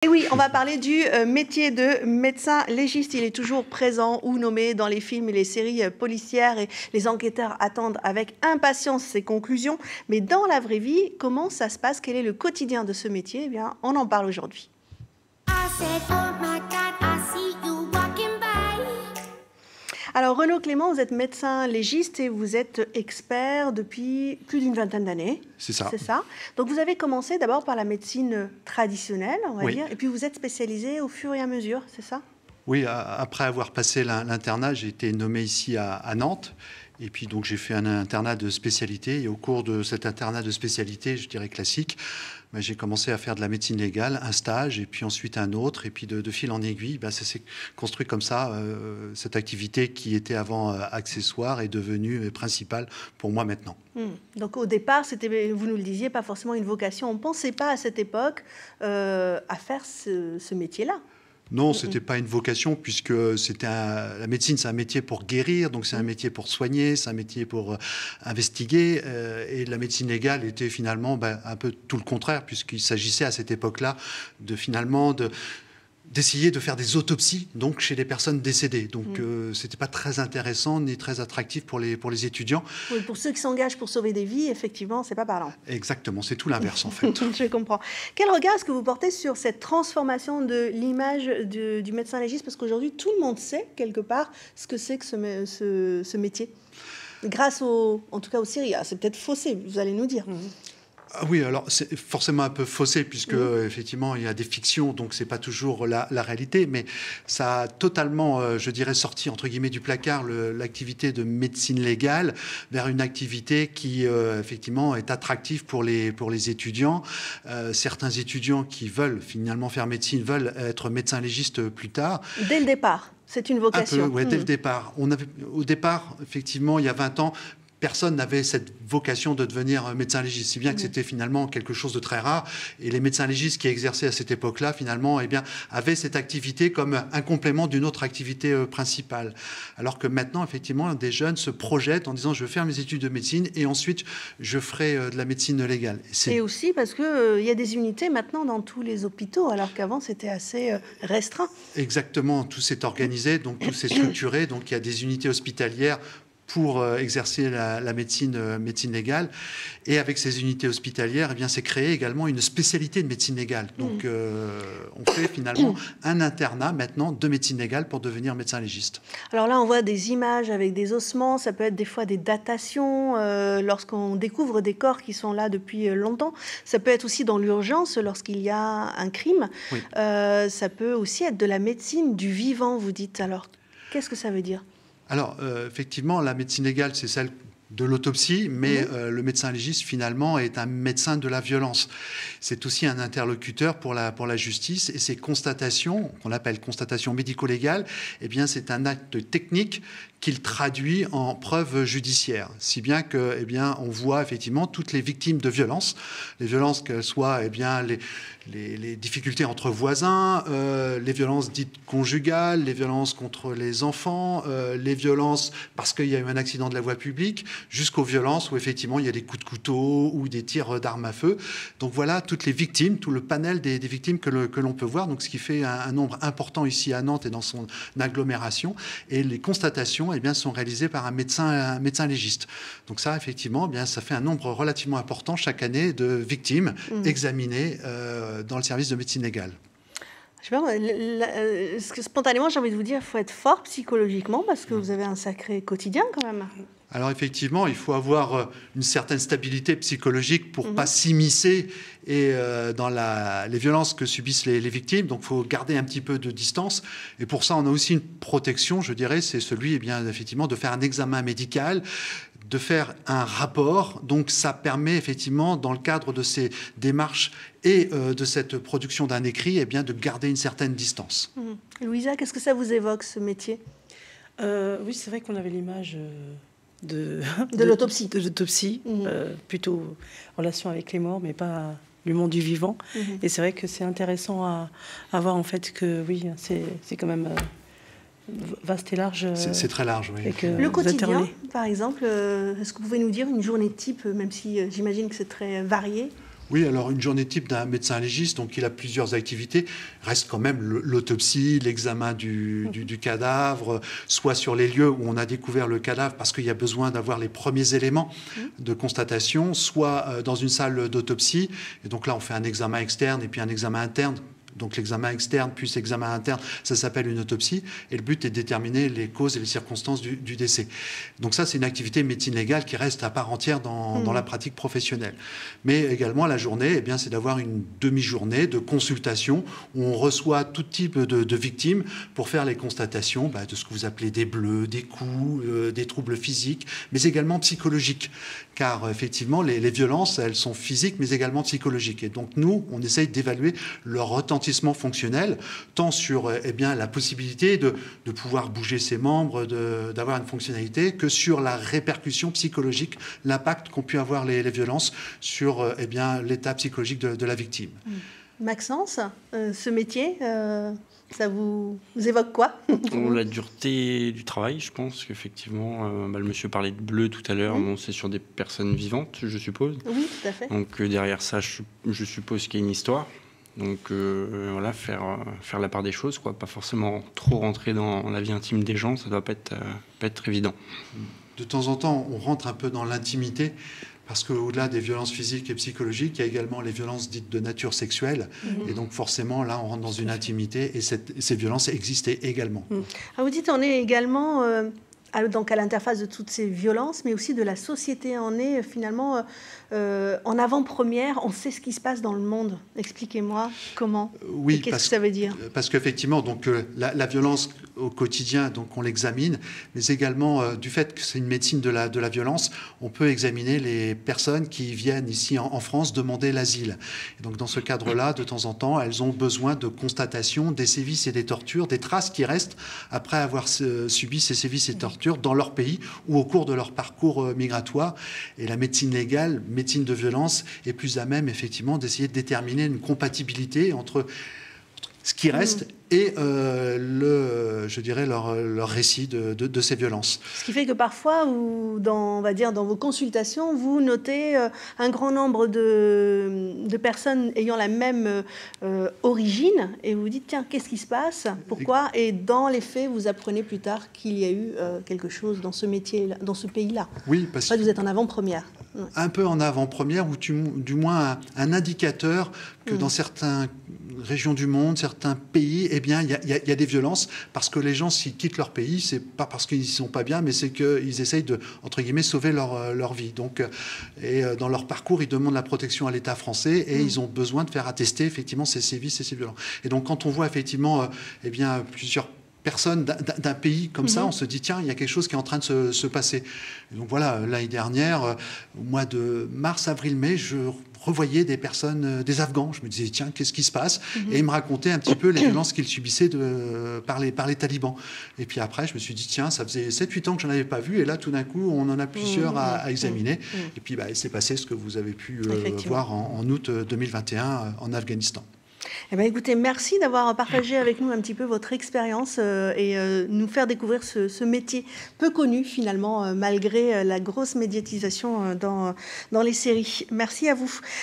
Et oui, on va parler du métier de médecin légiste. Il est toujours présent ou nommé dans les films et les séries policières et les enquêteurs attendent avec impatience ses conclusions. Mais dans la vraie vie, comment ça se passe? Quel est le quotidien de ce métier? Eh bien, on en parle aujourd'hui. Alors Renaud Clément, vous êtes médecin légiste et vous êtes expert depuis plus d'une vingtaine d'années. C'est ça. C'est ça. Donc vous avez commencé d'abord par la médecine traditionnelle, on va dire, et puis vous êtes spécialisé au fur et à mesure, c'est ça? Oui, après avoir passé l'internat, j'ai été nommé ici à Nantes. Et puis donc j'ai fait un internat de spécialité. Et au cours de cet internat de spécialité, je dirais classique, j'ai commencé à faire de la médecine légale, un stage, et puis ensuite un autre. Et puis de fil en aiguille, ça s'est construit comme ça. Cette activité qui était avant accessoire est devenue principale pour moi maintenant. Donc au départ, c'était, vous nous le disiez, pas forcément une vocation. On ne pensait pas à cette époque à faire ce métier-là. Non, ce n'était pas une vocation, puisque la médecine, c'est un métier pour guérir, donc c'est un métier pour soigner, c'est un métier pour investiguer. Et la médecine légale était finalement un peu tout le contraire, puisqu'il s'agissait à cette époque-là d'essayer de faire des autopsies donc chez les personnes décédées. Donc c'était pas très intéressant ni très attractif pour les étudiants. Oui, pour ceux qui s'engagent pour sauver des vies, effectivement, c'est pas parlant. Exactement, c'est tout l'inverse en fait. Je comprends. Quel regard est-ce que vous portez sur cette transformation de l'image du médecin légiste? Parce qu'aujourd'hui, tout le monde sait quelque part ce que c'est que ce métier. Grâce en tout cas aux séries. C'est peut-être faussé, vous allez nous dire. Ah oui, alors c'est forcément un peu faussé puisque effectivement il y a des fictions, donc c'est pas toujours la réalité, mais ça a totalement, je dirais, sorti entre guillemets du placard l'activité de médecine légale vers une activité qui effectivement est attractive pour les étudiants. Certains étudiants qui veulent finalement faire médecine veulent être médecins légistes plus tard. Dès le départ, c'est une vocation. Un peu, ouais, dès le départ. Au départ, effectivement, il y a 20 ans, personne n'avait cette vocation de devenir médecin légiste, si bien que c'était finalement quelque chose de très rare. Et les médecins légistes qui exerçaient à cette époque-là, finalement, avaient cette activité comme un complément d'une autre activité principale. Alors que maintenant, effectivement, des jeunes se projettent en disant « je vais faire mes études de médecine et ensuite je ferai de la médecine légale ». Et aussi parce qu'il y a des unités maintenant dans tous les hôpitaux, alors qu'avant, c'était assez restreint. Exactement, tout s'est organisé, donc tout s'est structuré. Donc il y a des unités hospitalières pour exercer la médecine légale. Et avec ces unités hospitalières, c'est créé également une spécialité de médecine légale. Donc, on fait finalement un internat maintenant de médecine légale pour devenir médecin légiste. Alors là, on voit des images avec des ossements. Ça peut être des fois des datations lorsqu'on découvre des corps qui sont là depuis longtemps. Ça peut être aussi dans l'urgence lorsqu'il y a un crime. Oui. Ça peut aussi être de la médecine du vivant, vous dites. Alors, qu'est-ce que ça veut dire ? Alors, effectivement, la médecine légale, c'est celle de l'autopsie, mais le médecin légiste, finalement, est un médecin de la violence. C'est aussi un interlocuteur pour la justice, et ces constatations, qu'on appelle constatations médico-légales, c'est un acte technique qu'il traduit en preuve judiciaire, si bien que, on voit effectivement toutes les victimes de violences, les violences qu'elles soient, les difficultés entre voisins, les violences dites conjugales, les violences contre les enfants, les violences parce qu'il y a eu un accident de la voie publique, jusqu'aux violences où effectivement il y a des coups de couteau ou des tirs d'armes à feu. Donc voilà toutes les victimes, tout le panel des victimes que l'on peut voir, donc ce qui fait un nombre important ici à Nantes et dans son agglomération. Et les constatations sont réalisées par un médecin légiste. Donc ça, effectivement, ça fait un nombre relativement important chaque année de victimes examinées dans le service de médecine légale. Je sais pas, spontanément, j'ai envie de vous dire, il faut être fort psychologiquement parce que vous avez un sacré quotidien quand même. Alors effectivement, il faut avoir une certaine stabilité psychologique pour pas s'immiscer dans les violences que subissent les victimes. Donc il faut garder un petit peu de distance. Et pour ça, on a aussi une protection, je dirais, c'est celui effectivement de faire un examen médical, de faire un rapport. Donc ça permet effectivement, dans le cadre de ces démarches et de cette production d'un écrit, de garder une certaine distance. Louisa, qu'est-ce que ça vous évoque, ce métier ? Oui, c'est vrai qu'on avait l'image de l'autopsie. De l'autopsie, plutôt en relation avec les morts, mais pas du monde du vivant. Et c'est vrai que c'est intéressant à voir en fait que oui, c'est quand même vaste et large. C'est très large, oui. Le quotidien, par exemple, est-ce que vous pouvez nous dire une journée type, même si j'imagine que c'est très varié ? Oui, alors une journée type d'un médecin légiste, donc il a plusieurs activités, reste quand même l'autopsie, l'examen du cadavre, soit sur les lieux où on a découvert le cadavre parce qu'il y a besoin d'avoir les premiers éléments de constatation, soit dans une salle d'autopsie, et donc là on fait un examen externe et puis un examen interne. Donc l'examen externe plus l'examen interne, ça s'appelle une autopsie. Et le but est de déterminer les causes et les circonstances du décès. Donc ça, c'est une activité médecine légale qui reste à part entière dans la pratique professionnelle. Mais également, la journée, eh bien, c'est d'avoir une demi-journée de consultation où on reçoit tout type de victimes pour faire les constatations de ce que vous appelez des bleus, des coups, des troubles physiques, mais également psychologiques. Car effectivement, les violences, elles sont physiques, mais également psychologiques. Et donc nous, on essaye d'évaluer leur retentissement fonctionnel, tant sur la possibilité de pouvoir bouger ses membres, d'avoir une fonctionnalité, que sur la répercussion psychologique, l'impact qu'ont pu avoir les violences sur l'état psychologique de la victime. Maxence, ce métier, ça vous évoque quoi? La dureté du travail, je pense qu'effectivement, le monsieur parlait de bleu tout à l'heure, bon, c'est sur des personnes vivantes, je suppose. Oui, tout à fait. Donc derrière ça, je suppose qu'il y a une histoire. Donc voilà, faire la part des choses, quoi. Pas forcément trop rentrer dans la vie intime des gens, ça doit pas être évident. De temps en temps, on rentre un peu dans l'intimité, parce qu'au-delà des violences physiques et psychologiques, il y a également les violences dites de nature sexuelle. Et donc forcément, là, on rentre dans une intimité, et ces violences existaient également. Ah, vous dites, on est également donc à l'interface de toutes ces violences, mais aussi de la société. On est finalement en avant-première, on sait ce qui se passe dans le monde. Expliquez-moi comment, oui, et qu'est-ce que ça veut dire? Parce qu'effectivement, donc, la violence au quotidien, donc, on l'examine, mais également du fait que c'est une médecine de la violence, on peut examiner les personnes qui viennent ici en France demander l'asile. Et donc dans ce cadre-là, de temps en temps, elles ont besoin de constatation des sévices et des tortures, des traces qui restent après avoir subi ces sévices et tortures dans leur pays ou au cours de leur parcours migratoire. Et la médecine légale, médecine de violence, est plus à même effectivement d'essayer de déterminer une compatibilité entre ce qui reste et je dirais leur récit de ces violences. Ce qui fait que parfois, on va dire dans vos consultations, vous notez un grand nombre de personnes ayant la même origine, et vous vous dites, tiens, qu'est-ce qui se passe? Pourquoi? Et dans les faits, vous apprenez plus tard qu'il y a eu quelque chose dans ce métier, dans ce pays-là. Oui, parce que vous êtes en avant-première. Un peu en avant-première, ou du moins un indicateur que dans certaines régions du monde, certains pays, eh bien, il y a des violences, parce que les gens, s'ils quittent leur pays, c'est pas parce qu'ils ne sont pas bien, mais c'est qu'ils essayent de, entre guillemets, sauver leur vie. Donc, dans leur parcours, ils demandent la protection à l'État français, et ils ont besoin de faire attester effectivement ces sévices et ces violences. Et donc, quand on voit effectivement plusieurs personnes d'un pays comme ça, on se dit, tiens, il y a quelque chose qui est en train de se passer. Et donc voilà, l'année dernière, au mois de mars, avril, mai, je revoyais des personnes, des Afghans. Je me disais, tiens, qu'est-ce qui se passe? Et ils me racontaient un petit peu les violences qu'ils subissaient par les talibans. Et puis après, je me suis dit, tiens, ça faisait 7-8 ans que je n'en avais pas vu, et là, tout d'un coup, on en a plusieurs à examiner. Et puis, il s'est passé ce que vous avez pu voir en août 2021 en Afghanistan. Eh bien, écoutez, merci d'avoir partagé avec nous un petit peu votre expérience et nous faire découvrir ce métier peu connu finalement, malgré la grosse médiatisation dans les séries. Merci à vous.